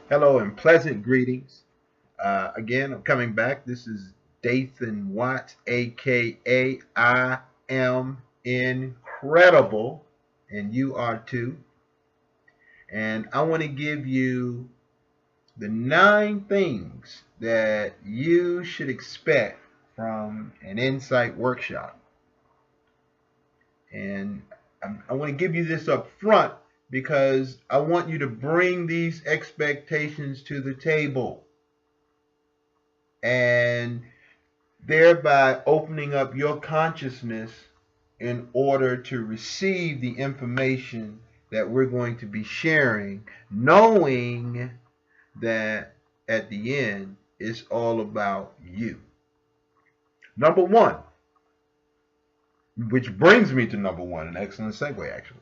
Hello and pleasant greetings. Again, I'm coming back. This is Dathan Watts, aka I am incredible, and you are too. And I want to give you the 9 things that you should expect from an insight workshop. And I want to give you this up front because I want you to bring these expectations to the table and thereby opening up your consciousness in order to receive the information that we're going to be sharing, knowing that at the end it's all about you. Number one, which brings me to number one, an excellent segue actually.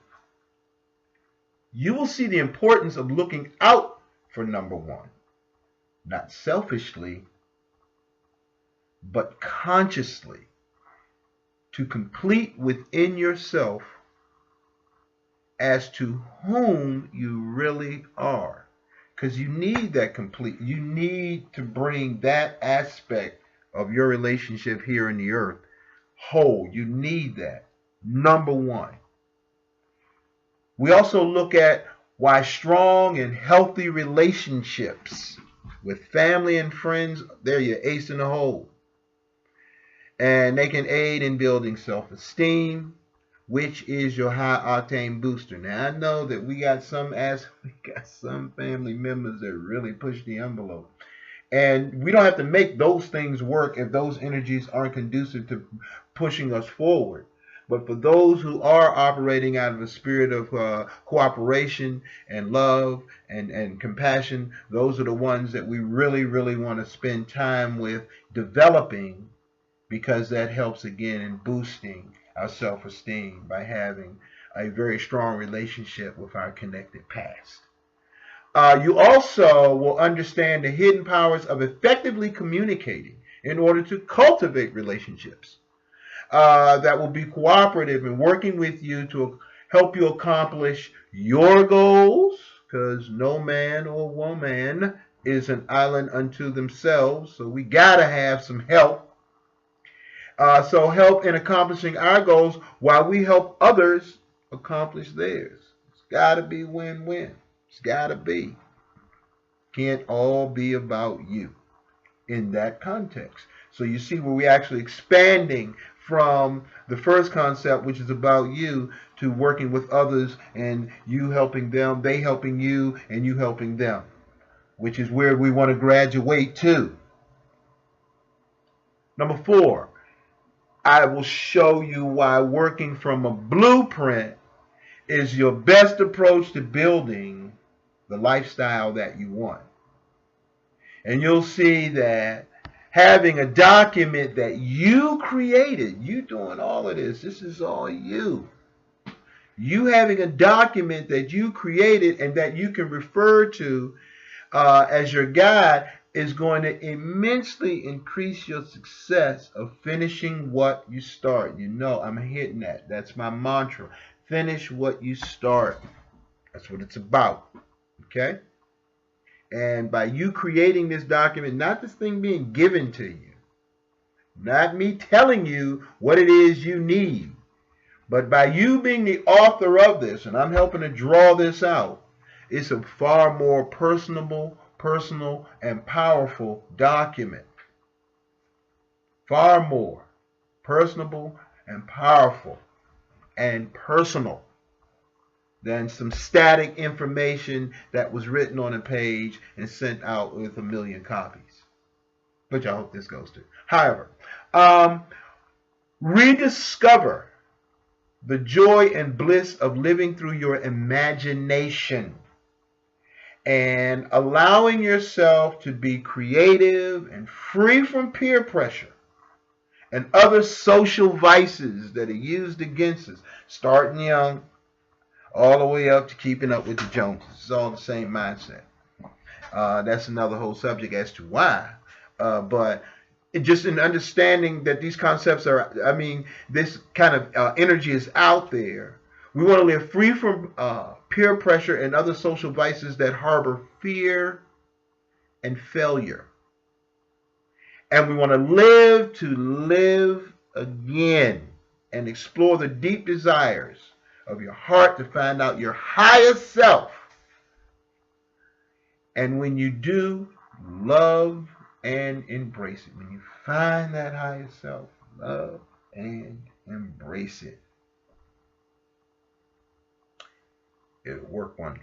You will see the importance of looking out for number one, not selfishly, but consciously, to complete within yourself as to whom you really are. Because you need that complete, you need to bring that aspect of your relationship here in the earth whole. You need that. Number one. We also look at why strong and healthy relationships with family and friends, they're your ace in the hole. And they can aid in building self-esteem, which is your high octane booster. Now I know that we got some family members that really push the envelope. And we don't have to make those things work if those energies aren't conducive to pushing us forward. But for those who are operating out of a spirit of cooperation and love and compassion, those are the ones that we really, really want to spend time with developing, because that helps again in boosting our self-esteem by having a very strong relationship with our connected past. You also will understand the hidden powers of effectively communicating in order to cultivate relationships that will be cooperative and working with you to help you accomplish your goals, because no man or woman is an island unto themselves, so we got to have some help. So help in accomplishing our goals while we help others accomplish theirs. It's got to be win-win. It's got to be. Can't all be about you in that context. So you see where we're actually expanding from the first concept, which is about you, to working with others and you helping them, they helping you, and you helping them, which is where we want to graduate to. Number 4, I will show you why working from a blueprint is your best approach to building the lifestyle that you want. And you'll see that having a document that you created, you doing all of this is all you. You having a document that you created and that you can refer to as your guide is going to immensely increase your success of finishing what you start. You know, I'm hitting that. That's my mantra. Finish what you start. That's what it's about. Okay? And by you creating this document, not this thing being given to you, not me telling you what it is you need, but by you being the author of this, and I'm helping to draw this out, it's a far more personal, and powerful document. Far more personable and powerful and personal than some static information that was written on a page and sent out with a million copies, which I hope this goes to. However, rediscover the joy and bliss of living through your imagination and allowing yourself to be creative and free from peer pressure and other social vices that are used against us, starting young all the way up to keeping up with the Joneses. It's all the same mindset. That's another whole subject as to why. But just in understanding that these concepts are, this kind of energy is out there. We want to live free from peer pressure and other social vices that harbor fear and failure. And we want to live again and explore the deep desires of your heart to find out your highest self. And when you do, love and embrace it. When you find that highest self, love and embrace it. It'll work wonders.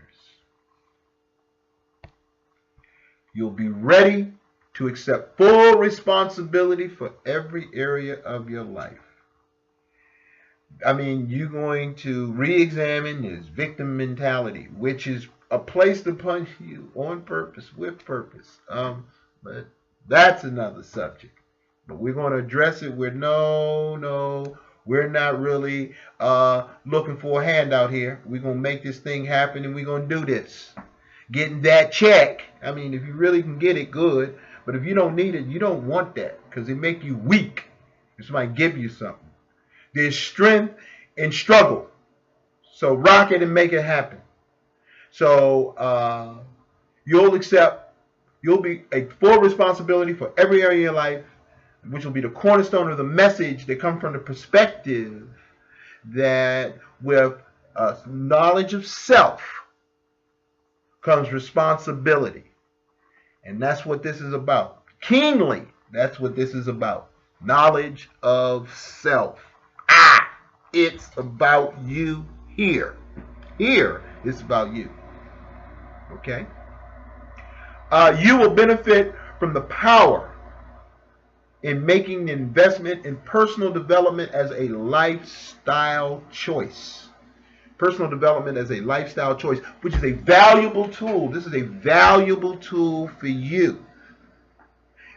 You'll be ready to accept full responsibility for every area of your life. I mean, you're going to re-examine this victim mentality, which is a place to punch you on purpose, with purpose. But that's another subject. But we're going to address it with no, we're not really looking for a handout here. We're going to make this thing happen, and we're going to do this. Getting that check. I mean, if you really can get it, good. But if you don't need it, you don't want that, because it make you weak. This might give you something. There's strength in struggle. So rock it and make it happen. So you'll be a full responsibility for every area of your life, which will be the cornerstone of the message that comes from the perspective that with knowledge of self comes responsibility. And that's what this is about. Keenly, that's what this is about. Knowledge of self. It's about you here. Here, it's about you. Okay? You will benefit from the power in making the investment in personal development as a lifestyle choice. Personal development as a lifestyle choice, which is a valuable tool. This is a valuable tool for you,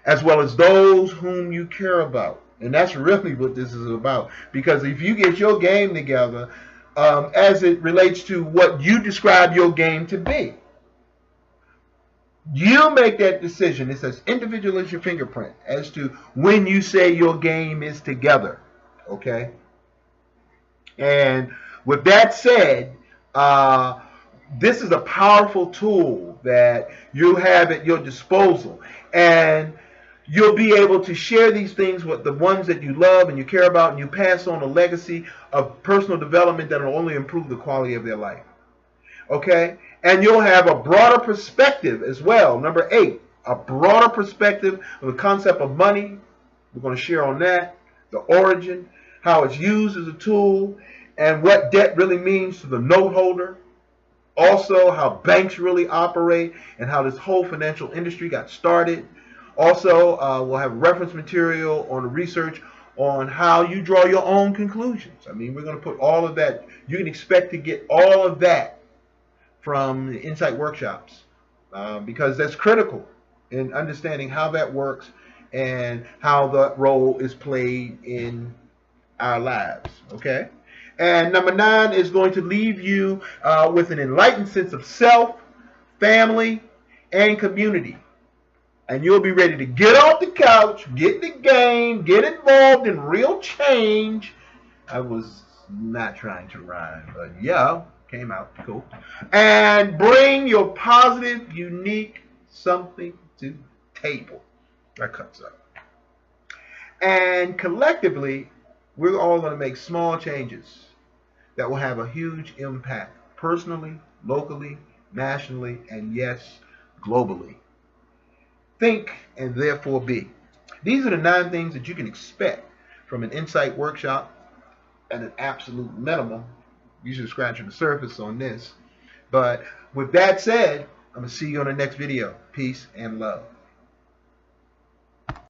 as well as those whom you care about. And that's really what this is about. Because if you get your game together, as it relates to what you describe your game to be, you make that decision. It's as individual as your fingerprint as to when you say your game is together. Okay? And with that said, this is a powerful tool that you have at your disposal. And you'll be able to share these things with the ones that you love and you care about, and you pass on a legacy of personal development that will only improve the quality of their life. Okay? And you'll have a broader perspective as well. Number 8, a broader perspective of the concept of money. We're going to share on that, the origin, how it's used as a tool, and what debt really means to the note holder. Also, how banks really operate and how this whole financial industry got started. Also, we'll have reference material on the research on how you draw your own conclusions. I mean, we're going to put all of that. You can expect to get all of that from the Insight workshops because that's critical in understanding how that works and how that role is played in our lives. Okay? And number 9 is going to leave you with an enlightened sense of self, family, and community. And you'll be ready to get off the couch, get in the game, get involved in real change. I was not trying to rhyme, but yeah, came out cool. And bring your positive, unique something to the table. That cuts up. And collectively, we're all going to make small changes that will have a huge impact personally, locally, nationally, and yes, globally. Think and therefore be. These are the 9 things that you can expect from an Insight workshop at an absolute minimum. You should scratch on the surface on this. But with that said, I'm going to see you on the next video. Peace and love.